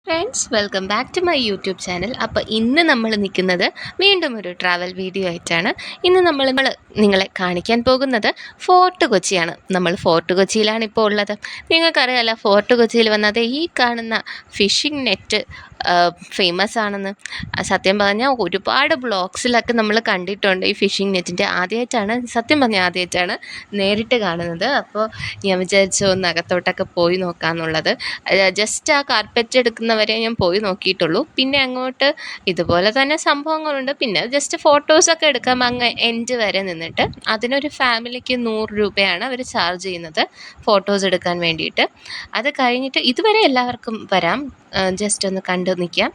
Friends, welcome back to my YouTube channel. അപ്പോൾ ഇന്ന് നമ്മൾ നിൽക്കുന്നത് വീണ്ടും ഒരു ട്രാവൽ വീഡിയോ ആയിട്ടാണ്. ഇന്ന് നമ്മൾ നിങ്ങളെ കാണിക്കാൻ പോകുന്നത് ഫോർട്ട് കൊച്ചിയാണ്. നമ്മൾ ഫോർട്ട് കൊച്ചിയിലാണ് ഇപ്പോൾ ഉള്ളത്. നിങ്ങൾക്കറിയാമല്ലോ, ഫോർട്ട് കൊച്ചിയിൽ വന്നത് ഈ കാണുന്ന ഫിഷിംഗ് നെറ്റ് ഫേമസ് ആണെന്ന്. സത്യം പറഞ്ഞാൽ ഒരുപാട് ബ്ലോഗ്സിലൊക്കെ നമ്മൾ കണ്ടിട്ടുണ്ട് ഈ ഫിഷിംഗ് നെറ്റിൻ്റെ. സത്യം പറഞ്ഞാൽ ആദ്യമായിട്ടാണ് നേരിട്ട് കാണുന്നത്. അപ്പോൾ ഞാൻ വിചാരിച്ചു ഒന്ന് അകത്തോട്ടൊക്കെ പോയി നോക്കാമെന്നുള്ളത്. ജസ്റ്റ് ആ കാർപ്പറ്റ് എടുക്കുന്നവരെ ഞാൻ പോയി നോക്കിയിട്ടുള്ളൂ. പിന്നെ അങ്ങോട്ട് ഇതുപോലെ തന്നെ സംഭവങ്ങളുണ്ട്. പിന്നെ ജസ്റ്റ് ഫോട്ടോസൊക്കെ എടുക്കാം അങ്ങ് എൻഡ് വരെ നിന്നിട്ട്. അതിനൊരു ഫാമിലിക്ക് 100 രൂപയാണ് അവർ ചാർജ് ചെയ്യുന്നത് ഫോട്ടോസ് എടുക്കാൻ വേണ്ടിയിട്ട്. അത് കഴിഞ്ഞിട്ട് ഇതുവരെ എല്ലാവർക്കും വരാം, ജസ്റ്റ് ഒന്ന് കണ്ടു നിൽക്കാം.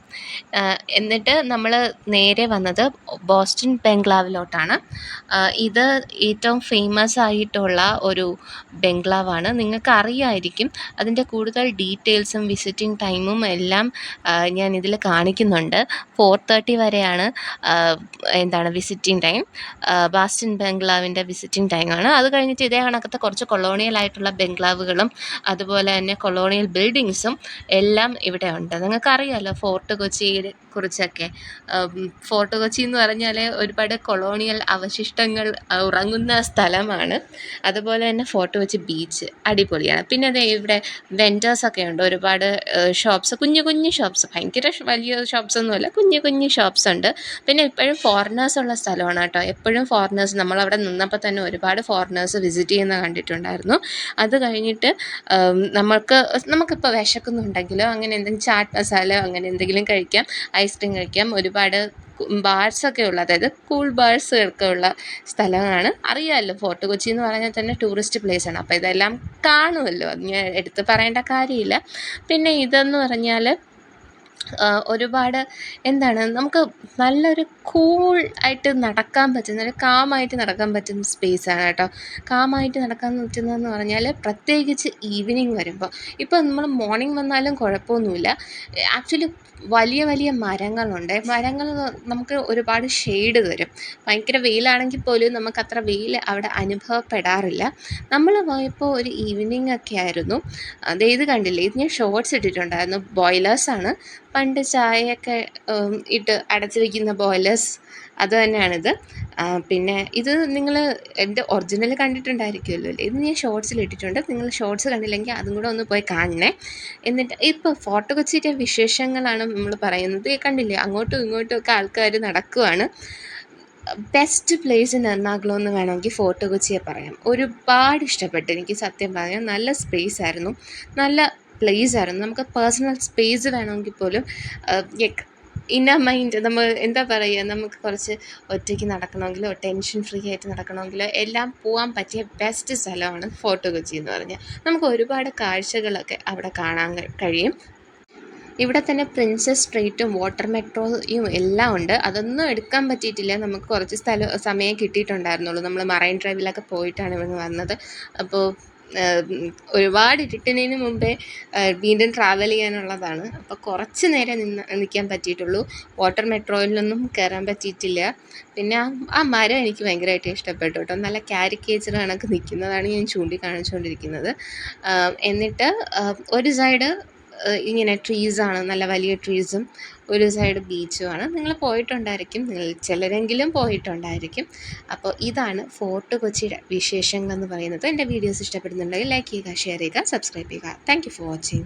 എന്നിട്ട് നമ്മൾ നേരെ വന്നത് ബോസ്റ്റൺ ബംഗ്ലാവിലോട്ടാണ്. ഇത് ഏറ്റവും ഫേമസ് ആയിട്ടുള്ള ഒരു ബംഗ്ലാവാണ്. നിങ്ങൾക്ക് അറിയാമായിരിക്കും. അതിൻ്റെ കൂടുതൽ ഡീറ്റെയിൽസും വിസിറ്റിംഗ് ടൈമും എല്ലാം ഞാൻ ഇതിൽ കാണിക്കുന്നുണ്ട്. 4:30 വരെയാണ് വിസിറ്റിംഗ് ടൈം. ബാസ്റ്റൺ ബംഗ്ലാവിൻ്റെ വിസിറ്റിംഗ് ടൈമാണ്. അത് കഴിഞ്ഞിട്ട് ഇതേ കണക്കത്തെ കുറച്ച് കൊളോണിയൽ ആയിട്ടുള്ള ബംഗ്ലാവുകളും അതുപോലെ തന്നെ കൊളോണിയൽ ബിൽഡിങ്സും എല്ലാം ഇവിടെ ഉണ്ട്. നിങ്ങൾക്കറിയാമല്ലോ ഫോർട്ട് കൊച്ചിയെ കുറിച്ചൊക്കെ. ഫോർട്ട് കൊച്ചി എന്ന് പറഞ്ഞാൽ ഒരുപാട് കൊളോണിയൽ അവശിഷ്ടങ്ങൾ ഉറങ്ങുന്ന സ്ഥലമാണ്. അതുപോലെ തന്നെ ഫോർട്ട് കൊച്ചി ബീച്ച് അടിപൊളിയാണ്. പിന്നെ അതെ, ഇവിടെ വെൻഡേഴ്സൊക്കെ ഉണ്ട്. ഒരുപാട് ഷോപ്സ്, കുഞ്ഞു കുഞ്ഞു ഷോപ്സ്, ഭയങ്കര വലിയ ഷോപ്സൊന്നുമല്ല, കുഞ്ഞു കുഞ്ഞു ഷോപ്സ് ഉണ്ട്. പിന്നെ ഇപ്പോഴും ഫോറിനേഴ്സ് ഉള്ള സ്ഥലമാണ് കേട്ടോ. എപ്പോഴും ഫോറിനേഴ്സ്, നമ്മളവിടെ നിന്നപ്പോൾ തന്നെ ഒരുപാട് ഫോറിനേഴ്സ് വിസിറ്റ് ചെയ്യുന്ന കണ്ടിട്ടുണ്ടായിരുന്നു. അത് കഴിഞ്ഞിട്ട് നമുക്കിപ്പോൾ വിശക്കുന്നുണ്ടെങ്കിലോ അങ്ങനെ എന്തെങ്കിലും ചാറ്റ് മസാല അങ്ങനെ എന്തെങ്കിലും കഴിക്കാം, ഐസ്ക്രീം കഴിക്കാം. ഒരുപാട് ബാർസൊക്കെ ഉള്ള, അതായത് കൂൾ ബാർസ് ഒക്കെ ഉള്ള സ്ഥലമാണ്. അറിയാമല്ലോ, ഫോർട്ട് കൊച്ചി എന്ന് പറഞ്ഞാൽ തന്നെ ടൂറിസ്റ്റ് പ്ലേസാണ്. അപ്പോൾ ഇതെല്ലാം കാണുമല്ലോ, അത് ഞാൻ എടുത്ത് പറയേണ്ട കാര്യമില്ല. പിന്നെ ഇതെന്ന് പറഞ്ഞാൽ ഒരുപാട് നമുക്ക് നല്ലൊരു കൂൾ ആയിട്ട് നടക്കാൻ പറ്റുന്ന, ഒരു കാമായിട്ട് നടക്കാൻ പറ്റുന്ന സ്പേസാണ് കേട്ടോ. കാമായിട്ട് നടക്കാൻ പറ്റുന്നതെന്ന് പറഞ്ഞാൽ പ്രത്യേകിച്ച് ഈവനിങ് വരുമ്പോൾ. ഇപ്പോൾ നമ്മൾ മോർണിംഗ് വന്നാലും കുഴപ്പമൊന്നുമില്ല. ആക്ച്വലി വലിയ വലിയ മരങ്ങളുണ്ട്. മരങ്ങൾ നമുക്ക് ഒരുപാട് ഷെയ്ഡ് തരും. ഭയങ്കര വെയിലാണെങ്കിൽ പോലും നമുക്കത്ര വെയിൽ അവിടെ അനുഭവപ്പെടാറില്ല. നമ്മൾ പോയപ്പോൾ ഒരു ഈവനിങ് ഒക്കെ ആയിരുന്നു. ഇത് കണ്ടില്ലേ, ഇത് ഞാൻ ഷോർട്സ് ഇട്ടിട്ടുണ്ടായിരുന്നു. ബോയിലേഴ്സാണ്, പണ്ട് ചായയൊക്കെ ഇട്ട് അടച്ചു വയ്ക്കുന്ന ബോയിലേഴ്സ്, അത് തന്നെയാണിത്. പിന്നെ ഇത് നിങ്ങൾ എൻ്റെ ഒറിജിനൽ കണ്ടിട്ടുണ്ടായിരിക്കുമല്ലോ അല്ലേ. ഇത് ഞാൻ ഷോർട്സിൽ ഇട്ടിട്ടുണ്ട്. നിങ്ങൾ ഷോർട്സ് കണ്ടില്ലെങ്കിൽ അതും കൂടെ ഒന്ന് പോയി കാണണേ. എന്നിട്ട് ഇപ്പോൾ ഫോർട്ട് കൊച്ചിയുടെ വിശേഷങ്ങളാണ് നമ്മൾ പറയുന്നത്. കണ്ടില്ലേ, അങ്ങോട്ടും ഇങ്ങോട്ടും ഒക്കെ ആൾക്കാർ നടക്കുവാണ്. ബെസ്റ്റ് പ്ലേസ് ഇൻ എറണാകുളം എന്ന് വേണമെങ്കിൽ ഫോർട്ട് കൊച്ചിയെ പറയാം. ഒരുപാട് ഇഷ്ടപ്പെട്ടു എനിക്ക്, സത്യം പറഞ്ഞാൽ. നല്ല സ്പേസ് ആയിരുന്നു, നല്ല പ്ലേസ് ആയിരുന്നു. നമുക്ക് പേഴ്സണൽ സ്പേസ് വേണമെങ്കിൽ പോലും ഇന്നർ മൈൻഡ്, നമ്മൾ നമുക്ക് കുറച്ച് ഒറ്റയ്ക്ക് നടക്കണമെങ്കിലോ ടെൻഷൻ ഫ്രീ ആയിട്ട് നടക്കണമെങ്കിലോ എല്ലാം പോകാൻ പറ്റിയ ബെസ്റ്റ് സ്ഥലമാണ് ഫോർട്ട് കൊച്ചി എന്ന് പറഞ്ഞാൽ. നമുക്ക് ഒരുപാട് കാഴ്ചകളൊക്കെ അവിടെ കാണാൻ കഴിയും. ഇവിടെ തന്നെ പ്രിൻസസ് സ്ട്രീറ്റും വാട്ടർ മെട്രോയും എല്ലാം ഉണ്ട്. അതൊന്നും എടുക്കാൻ പറ്റിയിട്ടില്ല, നമുക്ക് കുറച്ച് സമയം കിട്ടിയിട്ടുണ്ടായിരുന്നുള്ളൂ. നമ്മൾ മറൈൻ ഡ്രൈവിലൊക്കെ പോയിട്ടാണ് ഇവിടെ വന്നത്. അപ്പോൾ ഒരുപാട് ഇരുട്ടുന്നതിന് മുമ്പേ വീണ്ടും ട്രാവൽ ചെയ്യാനുള്ളതാണ്. അപ്പോൾ കുറച്ച് നേരം നിൽക്കാൻ പറ്റിയിട്ടുള്ളൂ. വാട്ടർ മെട്രോയിലൊന്നും കയറാൻ പറ്റിയിട്ടില്ല. പിന്നെ ആ മരം എനിക്ക് ഭയങ്കരമായിട്ട് ഇഷ്ടപ്പെട്ടു കേട്ടോ. നല്ല കാരിക്കേച്ചർ കണക്ക് നിൽക്കുന്നതാണ് ഞാൻ ചൂണ്ടിക്കാണിച്ചുകൊണ്ടിരിക്കുന്നത്. എന്നിട്ട് ഒരു സൈഡ് ഇങ്ങനെ ട്രീസാണ്, നല്ല വലിയ ട്രീസും, ഒരു സൈഡ് ബീച്ചുമാണ്. നിങ്ങൾ പോയിട്ടുണ്ടായിരിക്കും, നിങ്ങൾ ചിലരെങ്കിലും പോയിട്ടുണ്ടായിരിക്കും. അപ്പോൾ ഇതാണ് ഫോർട്ട് കൊച്ചിയുടെ വിശേഷങ്ങളെന്ന് പറയുന്നത്. എൻ്റെ വീഡിയോസ് ഇഷ്ടപ്പെടുന്നുണ്ടെങ്കിൽ ലൈക്ക് ചെയ്യുക, ഷെയർ ചെയ്യുക, സബ്സ്ക്രൈബ് ചെയ്യുക. Thank you for watching.